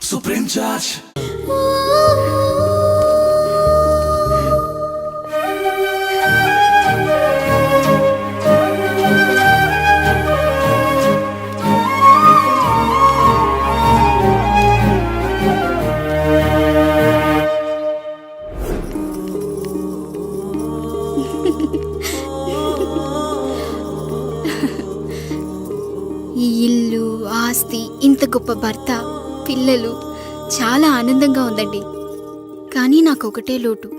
Supreme Judge. ఈ ఇల్లు, ఆస్తి, ఇంత గొప్ప భర్త, పిల్లలు చాలా ఆనందంగా ఉందండి. కానీ నాకు ఒకటే లోటు.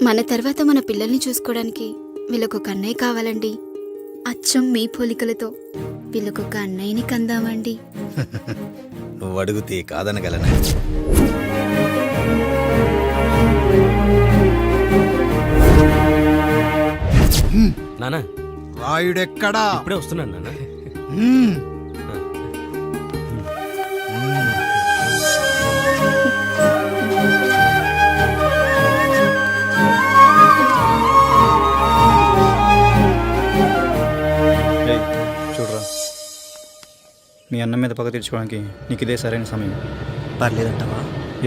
మన తర్వాత మన పిల్లల్ని చూసుకోవడానికి వీళ్ళకొక అన్నయ్య కావాలండి. అచ్చం మీ పోలికలతో వీళ్ళకొక అన్నయ్యని కందామండి. నువ్వు అడిగితే కాదనగలనా? నానా రాయుడెక్కడా? ఇప్పుడే వస్తున్నాను నాన్న. చూడరా, మీ అన్న మీద పగ తీర్చుకోవడానికి నీకు ఇదే సరైన సమయం. పర్లేదంటావా?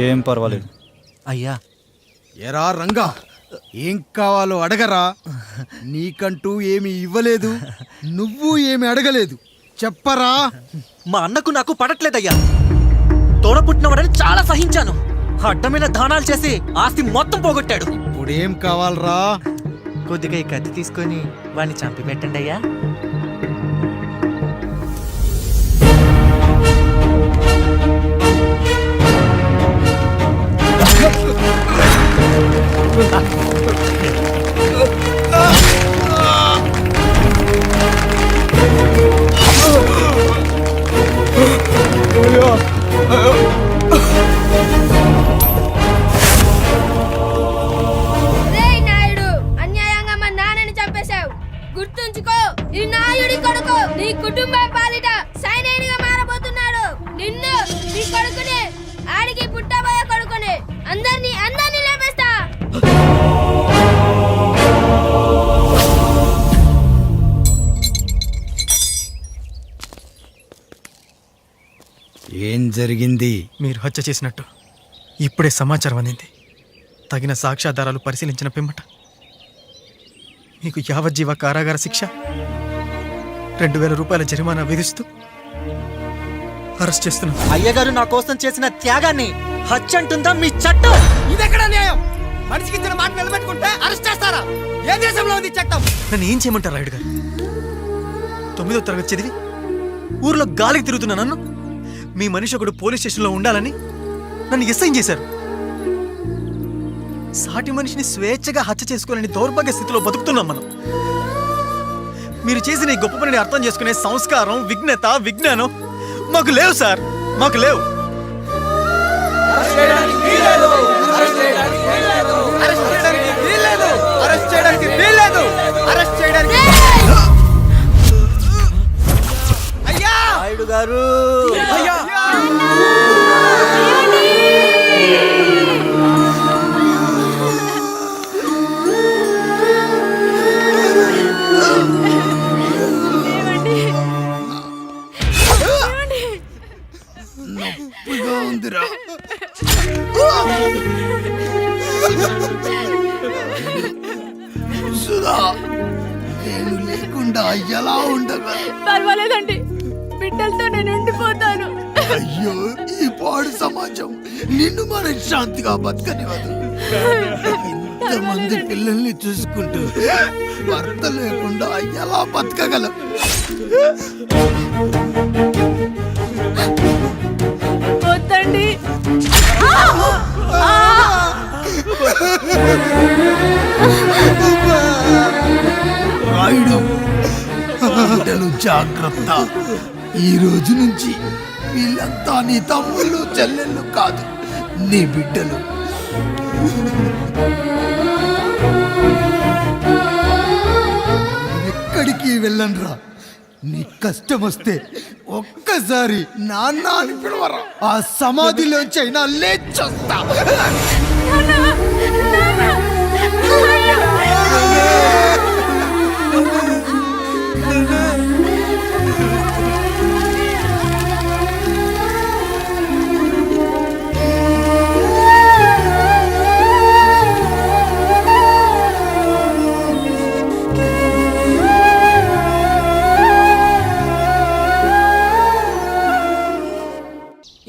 ఏం పర్వాలేదు. అయ్యా, ఎరా రంగా, ఏం కావాలో అడగరా. నీకంటూ ఏమి ఇవ్వలేదు, నువ్వు ఏమి అడగలేదు. చెప్పరా. మా అన్నకు నాకు పడట్లేదయ్యా. తోడ పుట్టినవాడని చాలా సహించాను. అడ్డమైన దానాలు చేసి ఆస్తి మొత్తం పోగొట్టాడు. ఇప్పుడేం కావాలరా? కొద్దిగా ఈ కత్తి తీసుకొని వాడిని చంపి పెట్టండి అయ్యా. నాయుడు, అన్యాయంగా మా నాన్నని చంపేశావు. గుర్తుంచుకో, ఈ నాయుడి కొడుకు నీ కుటుంబం పాలిట సైనికుడిగా మారబోతున్నాడు. నిన్ను, నీ కొడుకుని, ఆడికి పుట్టబోయే కొడుకుని అందరినీ లేపేస్తా. ఏం జరిగింది? మీరు హత్య చేసినట్టు ఇప్పుడే సమాచారం అందింది. తగిన సాక్ష్యాధారాలు పరిశీలించిన పిమ్మట మీకు యావజ్జీవ కారాగార శిక్ష, 2000 రూపాయల జరిమానా విధిస్తూ అరెస్ట్ చేస్తున్నాం. అయ్యగారు నా కోసం చేసిన త్యాగాన్ని హత్య అంటుందా మీ చట్టం? ఇదెక్కడ న్యాయం? మనిషికి ఇచ్చిన మాట నిలబెట్టుకుంటే అరెస్ట్ చేస్తారా? ఏ దేశంలో ఉంది చట్టం? నన్ను ఏం చేయమంటారు రాయుడు గారు? 9వ తరగతి చదివి ఊర్లో గాలికి తిరుగుతున్నా నన్ను మీ మనిషి ఒకడు పోలీస్ స్టేషన్లో ఉండాలని నన్ను ఎస్ఐ చేశారు. సాటి మనిషిని స్వేచ్ఛగా హత్య చేసుకోవాలని దౌర్భాగ్య స్థితిలో బతుకుతున్నాం మనం. మీరు చేసిన ఈ గొప్ప పనిని అర్థం చేసుకునే సంస్కారం, విజ్ఞత, విజ్ఞానం మాకు లేవు సార్, మాకు లేవు. నాయుడు గారు, నొప్పిగా ఉందిరా. సుధా, నేను లేకుండా ఎలా ఉండగా? పర్వాలేదండి, బిడ్డలతో నేను ఉండిపోతాను. అయ్యో, ఈ పాడు సమాజం నిన్ను మనశ్శాంతిగా బతకనివ్వదు. ఇంతమంది పిల్లల్ని చూసుకుంటూ భర్త లేకుండా ఎలా బతకగలం? వద్దండి. రాయుడు, బిడ్డలు జాగ్రత్త. ఈ రోజు నుంచి వీళ్ళంతా నీ తమ్ముళ్ళు, చెల్లెళ్ళు కాదు, నీ బిడ్డలు. ఎక్కడికి వెళ్ళనురా. నీ కష్టం వస్తే ఒక్క ఒక్కసారి నాన్న అని పిలవరా, ఆ సమాధిలోంచి అయినా లేచొస్తా.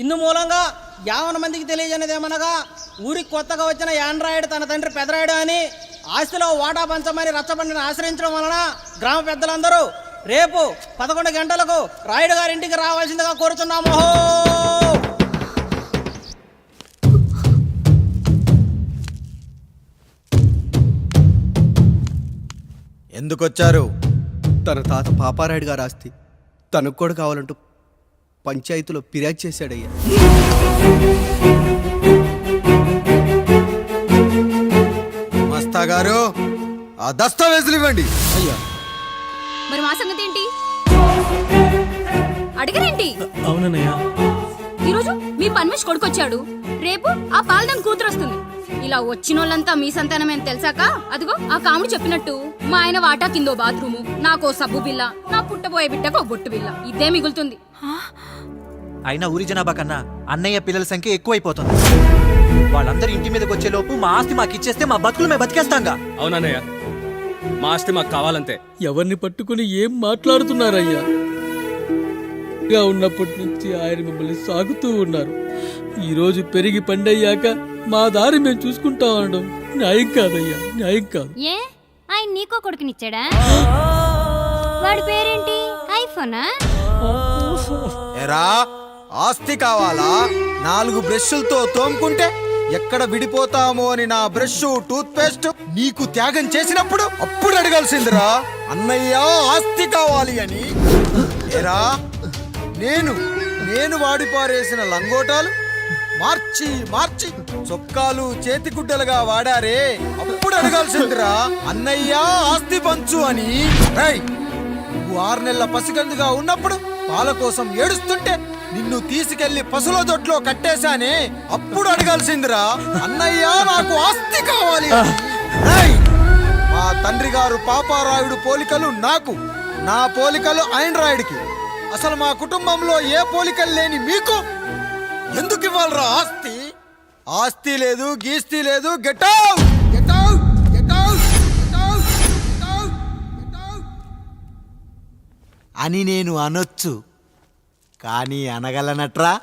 ఇందు మూలంగా 50 మందికి తెలియజేయనిదేమనగా ఊరికి కొత్తగా వచ్చిన యాండ్రాయిడ్ తన తండ్రి పెదరాయుడు అని ఆస్తిలో వాటా పంచమని రచ్చబండిని ఆశ్రయించడం వలన గ్రామ పెద్దలందరూ రేపు 11 గంటలకు రాయుడు గారింటికి రావాల్సిందిగా కోరుతున్నాము. ఎందుకొచ్చారు? తన తాత పాపారాయుడు గారు ఆస్తి తనకు కూడా కావాలంటూ పంచాయతీలో ఫిర్యాదు చేశాడయ్యా. మస్తా గారు, ఆ దస్తావేజులు ఇవ్వండి. అయ్యా, మరి మా సంగతి ఏంటి? అడగరేంటి? అవునన్నయ్య. ఈరోజు మీ పన్మేష్ కొడుకొచ్చాడు, రేపు ఆ పాలదం కూతురు వస్తుంది. ఇలా వచ్చినోళ్ళంతా మీ సంతానమే అని తెలిసాక అదిగో ఆ కాముడు చెప్పినట్టు మా ఆయన వాటా కిందో బాత్రూము, నాకో సబ్బు బిల్ల, నా పుట్టబోయే బిడ్డకో బొట్టు బిల్ల, ఇదే మిగులుతుంది. అయినా ఊరి జనాభా కన్నా అన్నయ్య పిల్లల సంఖ్య ఎక్కువైపోతుంది. వాళ్ళందరూ ఇంటి మీదకి వచ్చే లోపు మా ఆస్తి మాకు ఇచ్చేస్తే మా బతుకులు మేము బతికేస్తాంగా. అవునన్నయ్య, మా ఆస్తి మాకు కావాలంతే. ఎవరిని పట్టుకుని ఏం మాట్లాడుతున్నారయ్యా? గా ఉన్నప్పటి నుంచి ఆయన మిమ్మల్ని సాగుతూ ఉన్నారు. ఈరోజు పెరిగి పండయ్యాక మా దారి మేము చూసుకుంటాం అనడం న్యాయం కాదయ్యా, న్యాయం కాదు. ఏ ఆయన నీకో కొడుకునిచ్చాడా? వాడి పేరేంటి? ఐఫోనా? ఎరా, ఆస్తి కావాలా? 4 బ్రష్లతో తోముకుంటే ఎక్కడ విడిపోతామో అని నా బ్రష్ టూత్ పేస్ట్ నీకు త్యాగం చేసినప్పుడు అప్పుడు అడగాల్సిందిరా, అన్నయ్య ఆస్తి కావాలి అని. ఎరా, నేను వాడిపారేసిన లంగోటాలు మార్చి మార్చి చొక్కాలు చేతిగుడ్డలుగా వాడారే, అప్పుడు అడగాల్సిందిరా, అన్నయ్య ఆస్తి పంచు అని. నువ్వు 6 నెలల పసికందుగా ఉన్నప్పుడు పాల కోసం ఏడుస్తుంటే నిన్ను తీసుకెళ్లి పసుల దొట్లో కట్టేశానే, అప్పుడు అడగాల్సిందిరా, అన్నయ్య నాకు ఆస్తి కావాలి అని. మా తండ్రి గారు పాపారాయుడు పోలికలు నాకు, నా పోలికలు ఆండ్రాయిడ్కి. అసలు మా కుటుంబంలో ఏ పోలికలు లేని మీకు ఎందుకు ఇవ్వాలరా ఆస్తి? ఆస్తి లేదు, గీస్తి లేదు. Get out, get out, get out, get out, get out, get out అని నేను అనొచ్చు, కానీ అనగలనట్రా?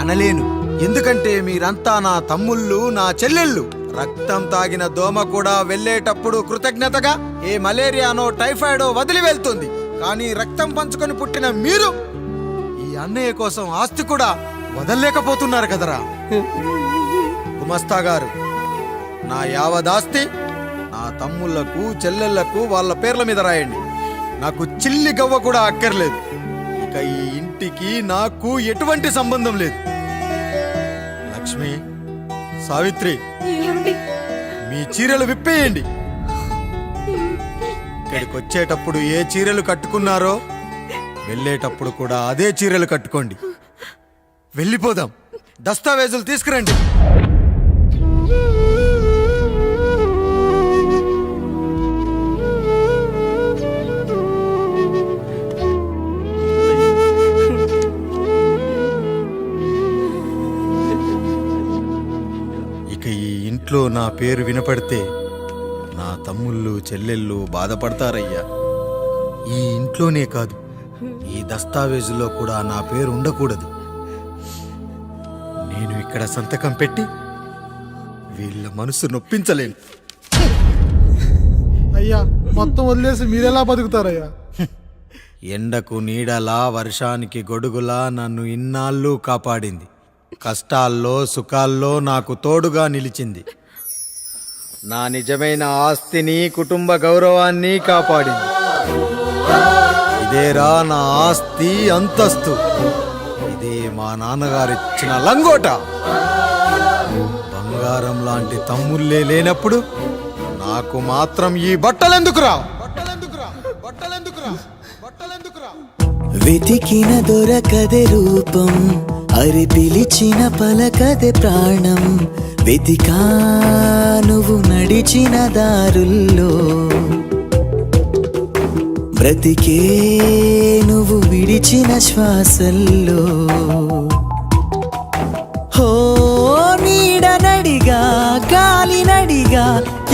అనలేను. ఎందుకంటే మీరంతా నా తమ్ముళ్ళు, నా చెల్లెళ్ళు. రక్తం తాగిన దోమ కూడా వెళ్ళేటప్పుడు కృతజ్ఞతగా ఏ మలేరియానో టైఫాయిడో వదిలి వెళ్తుంది. కానీ రక్తం పంచుకొని పుట్టిన మీరు ఈ అన్నయ్య కోసం ఆస్తి కూడా వదల్లేకపోతున్నారు కదరా. గుమస్తా గారు, నా యావదాస్తి నా తమ్ముళ్లకు, చెల్లెళ్లకు వాళ్ళ పేర్ల మీద రాయండి. నాకు చిల్లి గవ్వ కూడా అక్కర్లేదు. ఇక ఈ ఇంటికి నాకు ఎటువంటి సంబంధం లేదు. లక్ష్మి, సావిత్రి, మీ చీరలు విప్పేయండి. ఇక్కడికి వచ్చేటప్పుడు ఏ చీరలు కట్టుకున్నారో వెళ్ళేటప్పుడు కూడా అదే చీరలు కట్టుకోండి. వెళ్ళిపోదాం. దస్తావేజులు తీసుకురండి. ఇక ఈ ఇంట్లో నా పేరు వినపడితే నా తమ్ముళ్ళు, చెల్లెళ్ళు బాధపడతారయ్యా. ఈ ఇంట్లోనే కాదు, ఈ దస్తావేజులో కూడా నా పేరు ఉండకూడదు. నేను ఇక్కడ సంతకం పెట్టి వీళ్ళ మనసు నొప్పించలేను. అయ్యా, మొత్తం వదిలేసి మీరెలా బతుకుతారయ్యా? ఎండకు నీడలా, వర్షానికి గొడుగులా నన్ను ఇన్నాళ్ళు కాపాడింది. కష్టాల్లో సుఖాల్లో నాకు తోడుగా నిలిచింది. నా నిజమైన ఆస్తిని, కుటుంబ గౌరవాన్ని కాపాడింది. ఇదేరా నా ఆస్తి, అంతస్తు. ఇదే మా నాన్నగారిచ్చిన లంగోట. బంగారం లాంటి తమ్ముళ్ళే లేనప్పుడు నాకు మాత్రం ఈ బట్టలెందుకురా? బట్టలెందుకురా? బట్టలెందుకురా? బట్టలెందుకురా? వెతికిన దొరకదే రూపం, అరి పిలిచిన పలకదే ప్రాణం. వెతికా నువ్వు నడిచిన దారుల్లో, బ్రతికే నువ్వు విడిచిన శ్వాసల్లో. హో నీడనడిగా గాలి నడిగా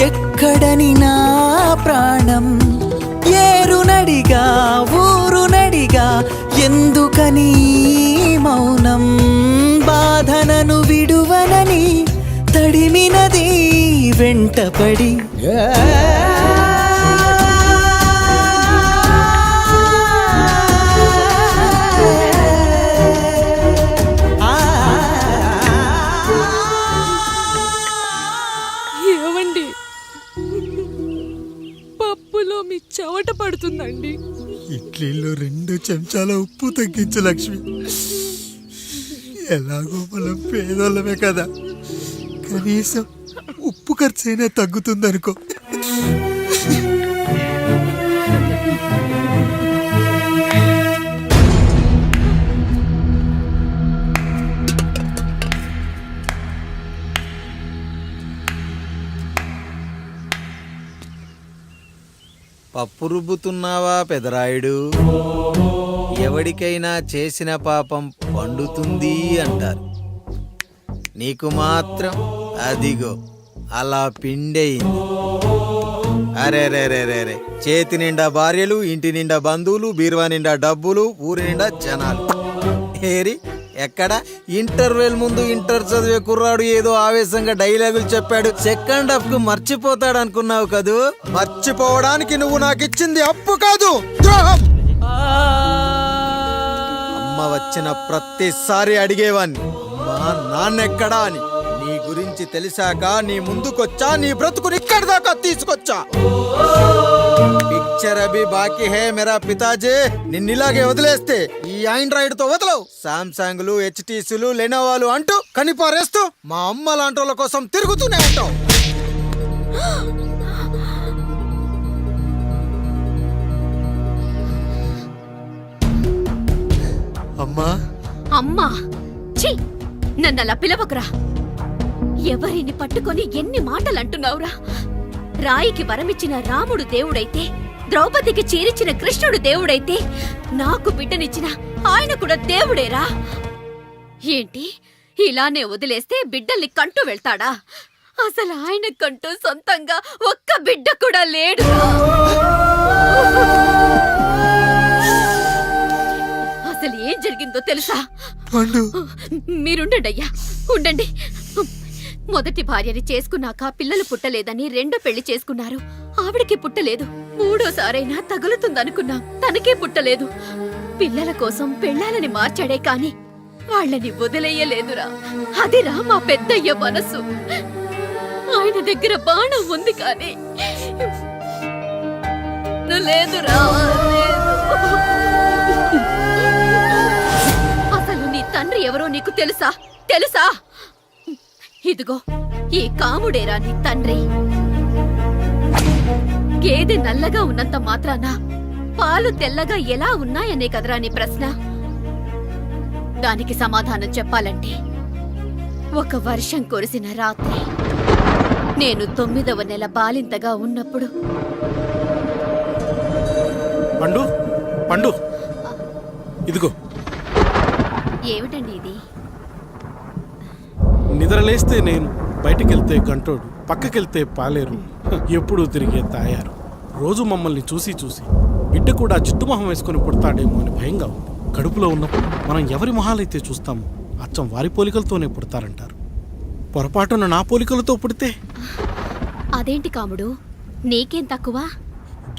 ఎక్కడని నా ప్రాణం. ఏరు నడిగా ఊరు నడిగా ఎందుకని మౌనం. బాధనను విడువనని తడిమినది వెంటపడి. ఏవండి, పప్పులో మీ చెమట పడుతుందండి. ఇడ్లీలో 2 చెంచాల ఉప్పు తగ్గించు లక్ష్మి. ఎలాగో మనం పేదోళ్ళమే కదా, కనీసం ఉప్పు ఖర్చైనా తగ్గుతుందనుకో. పప్పు రుబ్బుతున్నావా పెదరాయుడు? ఎవడికైనా చేసిన పాపం పండుతుంది అంటారు, నీకు మాత్రం అదిగో అలా పిండయింది. అరే రే రే రే రే, చేతి నిండా భార్యలు, ఇంటి నిండా బంధువులు, బీరువా నిండా డబ్బులు, ఊరి నిండా జనాలు. ఏరి ఎక్కడ? ఇంటర్వెల్ ముందు ఇంటర్ చదివే కుర్రాడు ఏదో ఆవేశంగా డైలాగులు చెప్పాడు, సెకండ్ హాఫ్ కు మర్చిపోతాడు అనుకున్నావు కదూ? మర్చిపోవడానికి నువ్వు నాకు ఇచ్చింది అప్పు కాదు, ద్రోహం. అమ్మ వచ్చిన ప్రతిసారి అడిగేవాన్ని, అమ్మా నాన్నెక్కడా అని. నీ గురించి తెలిసాక నీ ముందుకొచ్చా, నీ బ్రతుకుని ఇక్కడి దాకా తీసుకొచ్చా. పిక్చర్ అభి బాకీ హే మేరా పితాజీ. నిన్నిలాగే వదిలేస్తే ఈ ఆండ్రాయిడ్ తో వదలవు. సామ్సంగ్లు, హెచ్టీసీలు, లెనోవాలు అంటూ కనిపారేస్తూ మా అమ్మ లాంటి వాళ్ళ కోసం తిరుగుతూనే ఉంటావు. అమ్మా అమ్మా, ఛీ, నన్ను అలా పిలవకురా. ఎవరిని పట్టుకొని ఎన్ని మాటలు అంటున్నావురా? రాయికి వరమిచ్చిన రాముడు దేవుడైతే, ద్రౌపదికి చీరిచిన కృష్ణుడు దేవుడైతే, నాకు బిడ్డనిచ్చిన ఆయన కూడా దేవుడేరా. ఏంటి, ఇలానే వదిలేస్తే బిడ్డల్ని కంటూ వెళ్తాడా? అసలు ఆయన కంటూ సొంతంగా ఒక్క బిడ్డ కూడా లేడురా. అసలు ఏం జరిగిందో తెలుసా? మీరుండండి అయ్యా, ఉండండి. మొదటి భార్యని చేసుకున్నాక పిల్లలు పుట్టలేదని రెండో పెళ్లి చేసుకున్నారు. ఆవిడికి పుట్టలేదు. మూడోసారైనా తగులుతుందనుకున్నాం, తనకే పుట్టలేదు. పిల్లల కోసం పెళ్ళాలని మార్చాడే కాని వాళ్ళని వదిలేయలేదురా. అదిరా మా పెద్దయ్య మనసు. ఆయన దగ్గర బాణం ఉంది కానీ లేదురా, లేదు. అసలు నీ తండ్రి ఎవరో నీకు తెలుసా? తెలుసా? ఇదిగో ఈ కాముడేరా నీ తండ్రి. గేదె నల్లగా ఉన్నంత మాత్రాన పాలు తెల్లగా ఎలా ఉన్నాయనే కదరా నీ ప్రశ్న. దానికి సమాధానం చెప్పాలంటే, ఒక వర్షం కురిసిన రాత్రి నేను 9వ నెల బాలింతగా ఉన్నప్పుడు. పండు పండు ఇదిగో. ఏమిటండి ఇది? నిద్రలేస్తే నేను, బయటికెళ్తే గంటోడు, పక్కకెళ్తే పాలేరు, ఎప్పుడూ తిరిగే తాయారు. రోజు మమ్మల్ని చూసి చూసి బిడ్డ కూడా జిడ్డుమొహం వేసుకుని పుడతాడేమో అని భయంగా ఉంది. కడుపులో ఉన్నప్పుడు మనం ఎవరి మొహాలైతే చూస్తామో అచ్చం వారి పోలికలతోనే పుడతారంటారు. పొరపాటున నా పోలికలతో పుడితే? అదేంటి కాముడు, నీకేం తక్కువ?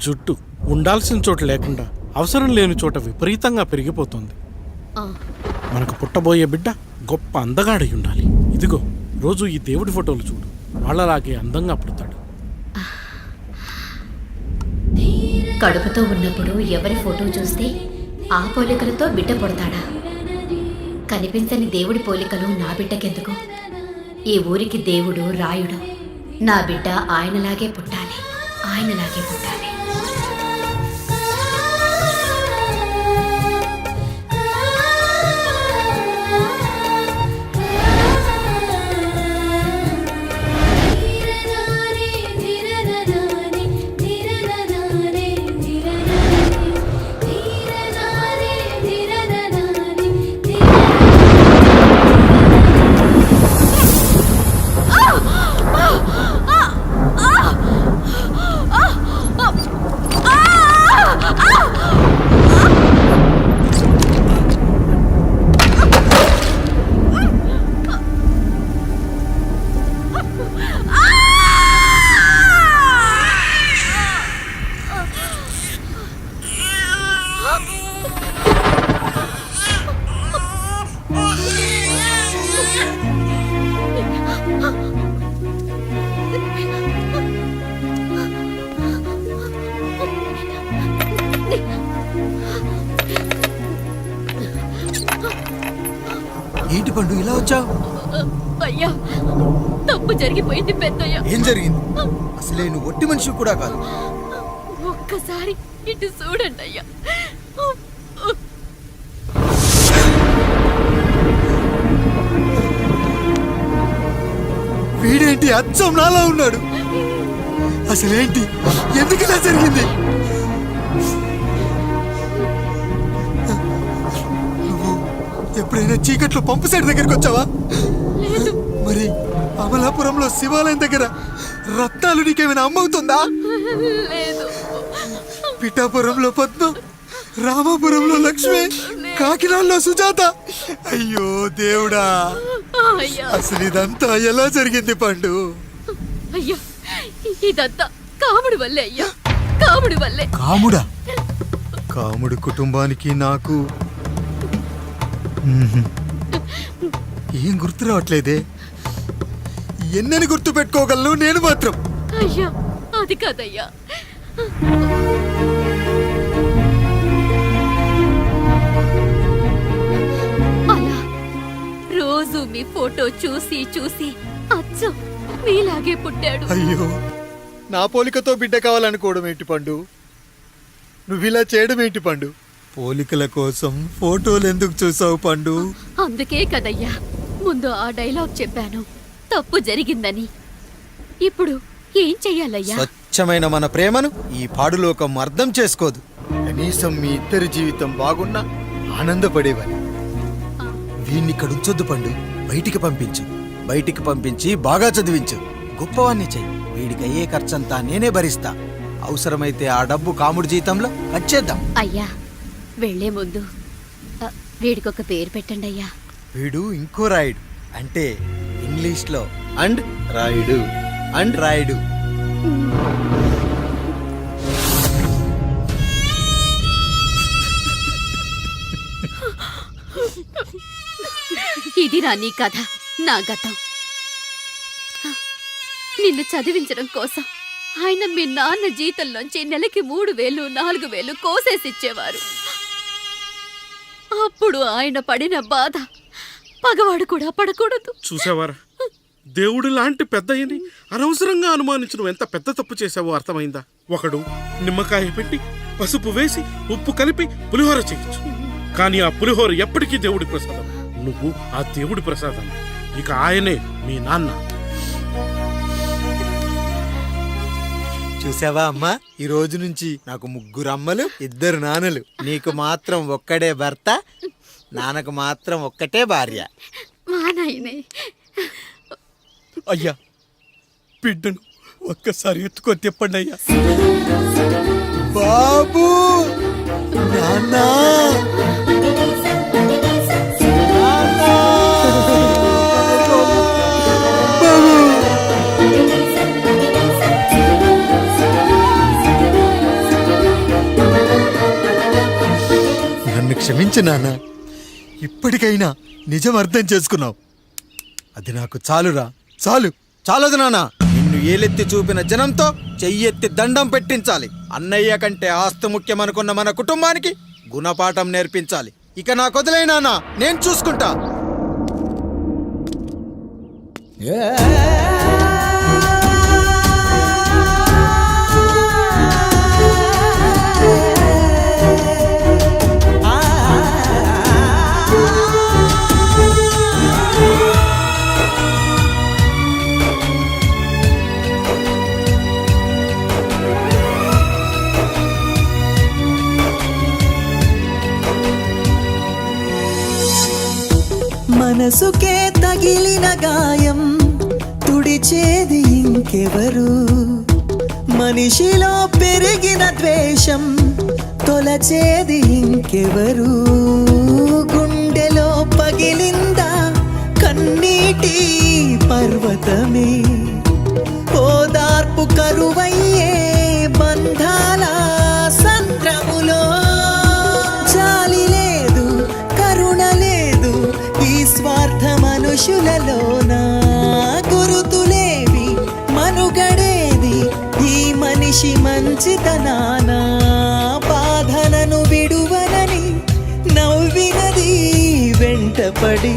జుట్టు ఉండాల్సిన చోట లేకుండా అవసరం లేని చోట విపరీతంగా పెరిగిపోతుంది. మనకు పుట్టబోయే బిడ్డ గొప్ప అందగాడై ఉండాలి. ఇదిగో రోజు ఈ దేవుడి ఫోటోలు చూడు, వాళ్ళలాగే అందంగా పుడతాడు. కడుపుతో ఉన్నప్పుడు ఎవరి ఫోటో చూస్తే ఆ పోలికలతో బిడ్డ పుడతాడా? కనిపించని దేవుడి పోలికలు నా బిడ్డకెందుకు? ఈ ఊరికి దేవుడు రాయుడు. నా బిడ్డ ఆయనలాగే పుట్టాలి, ఆయనలాగే పుట్టాలి. ఏంటి పండు ఇలా వచ్చావు? అయ్యా తప్పు జరిగిపోయింది పెద్దయ్యా. ఏం జరిగింది? అసలే నువ్వు ఒట్టి మనిషి కూడా కాదు. ఒక్కసారి ఇటు చూడండి అయ్యా. వీడేంటి అచ్చం నాలా ఉన్నాడు? అసలేంటి? ఎందుకు ఇలా జరిగింది? నువ్వు ఎప్పుడైనా చీకట్లో పంపు సైడ్ దగ్గరికి వచ్చావా? మరి అమలాపురంలో శివాలయం దగ్గర రత్నాలు నీకేమైనా అమ్మవుతుందా? పిఠాపురంలో పద్మ, రామాపురంలో లక్ష్మి, కాకినాడలో సుజాత. అయ్యో దేవుడా, అసలు ఇదంతా ఎలా జరిగింది పండు? అయ్యా ఇదంతా కాముడి వల్లే అయ్యా, కాముడి వల్లే. కాముడా? కాముడి కుటుంబానికి నాకు ఏం గుర్తు రావట్లేదే. ఎన్నని గుర్తు పెట్టుకోగలను నేను మాత్రం. అయ్యా అది కాదయ్యా. అలా రోజు మీ ఫోటో చూసి చూసి అచ్చం మీలాగే పుట్టాడు. అయ్యో, నా పోలికతో బిడ్డ కావాలనుకోవడం ఏంటి పండు? నువ్విలా చేయడం ఏంటి పండు? పోలికల కోసం ఫోటోలు ఎందుకు చూసావు పండు? అందుకే కదయ్యా ముందు ఆ డైలాగ్ చెప్పాను, తప్పు జరిగిందని. ఇప్పుడు ఏం చెయ్యాలయ్యా? స్వచ్ఛమైన మన ప్రేమను ఈ పాడులోకం అర్థం చేసుకోదు. కనీసం మీ ఇద్దరి జీవితం బాగున్నా ఆనందపడేవాని. వీణ్ణి ఇక్కడ ఉంచొద్దు పండు, బయటికి పంపించు. బయటికి పంపించి బాగా చదివించు, గొప్పవాణ్ణి చెయ్యి. వీడికి అయ్యే ఖర్చంతా నేనే భరిస్తా. అవసరమైతే ఆ డబ్బు కాముడి జీతంలో వచ్చేద్దాం. అయ్యా వెళ్లే ముందు వీడికొక పేరు పెట్టండి అయ్యా. వీడు ఇంకో రాయుడు, అంటే ఇంగ్లీష్ లో అండ్ రాయుడు, అండ్ రాయుడు. ఇది రా నీ కథ, నా గతం. నిన్ను చదివించడం కోసం ఆయన మీ నాన్న జీతంలోంచి నెలకి 3,000, 4,000 కోసేసిచ్చేవారు. అప్పుడు ఆయన పడిన బాధ పగవాడు కూడా పడకూడదు. చూసావారా, దేవుడు లాంటి పెద్దయ్యని అనవసరంగా అనుమానించడం ఎంత పెద్ద తప్పు చేసావో అర్థమైందా? ఒకడు నిమ్మకాయ పెట్టి పసుపు వేసి ఉప్పు కలిపి పులిహోర చేయొచ్చు, కానీ ఆ పులిహోర ఎప్పటికీ దేవుడి ప్రసాదం. నువ్వు ఆ దేవుడి ప్రసాదం. ఇక ఆయనే మీ నాన్న. చూసావా అమ్మా, ఈ రోజు నుంచి నాకు 3 అమ్మలు, 2 నాన్నలు. నీకు మాత్రం ఒక్కడే భర్త, నాన్నకు మాత్రం ఒక్కటే భార్య. మా నాయనే. అయ్యా, బిడ్డను ఒక్కసారి ఎత్తుకొని తిప్పండి అయ్యా. బాబు, నాన్నా, నన్ను క్షమించు నాన్న. ఇప్పటికైనా నిజం అర్థం చేసుకున్నావు. అది నాకు చాలురా, చాలు. చాలదు నాన్న. నిన్ను ఏలెత్తి చూపిన జనంతో చెయ్యెత్తి దండం పెట్టించాలి. అన్నయ్య కంటే ఆస్తి ముఖ్యమనుకున్న మన కుటుంబానికి గుణపాఠం నేర్పించాలి. ఇక నాకు వదిలే నాన్న, నేను చూసుకుంటా. మనసుకే తగిలిన గాయం తుడిచేది ఇంకెవరు? మనిషిలో పెరిగిన ద్వేషం తొలచేది ఇంకెవరు? గుండెలో పగిలిందా కన్నీటి పర్వతమే, ఓదార్పు కరువయ్యే బంధాల సంద్రములో జాలి లేదు కరుణ లేదు ఈ స్వార్థ మనుషులలోన గురుతులేవి మనుగడేది ఈ మనిషి మంచితనాన బాధలను విడువనని నవ్వినది వెంటపడి